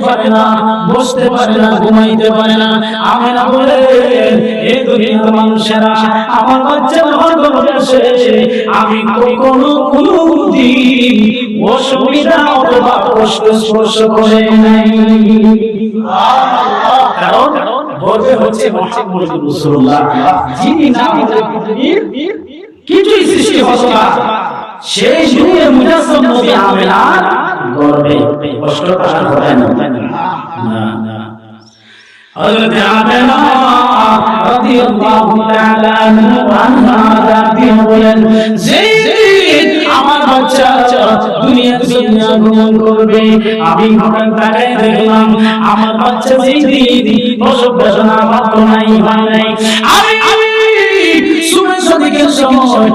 পারে না, বসতে পারে না, ঘুমাইতে পারে না। আমেনা বলে এই দুনিয়ার মানুষেরা আমার বাচ্চা যখন গর্ভে আসে আমি কোনোদিন অসুবিধা অথবা কষ্ট স্পর্শ করে নাই। কারণ গর্ভে হচ্ছে মুহাম্মদ রাসূলুল্লাহ, যিনি না হলে পৃথিবীর কিছুই সৃষ্টি হতো না। সেই যুগে মুজাসসাম নবী আমেনার গর্ভে কষ্ট কষ্ট করেন না। হযরত আমেনা রাদিয়াল্লাহু তাআলা আনহা রাদি বলেন, যেদিন আমার বাচ্চা দুনিয়ার জমিনে আগমন করবে আমি হঠাৎ তাকায় দেখলাম আমার বাচ্চা যেদিন প্রসব বেদনা পাতো নাই, হয় নাই। আমি সুবহ সদিকের সময়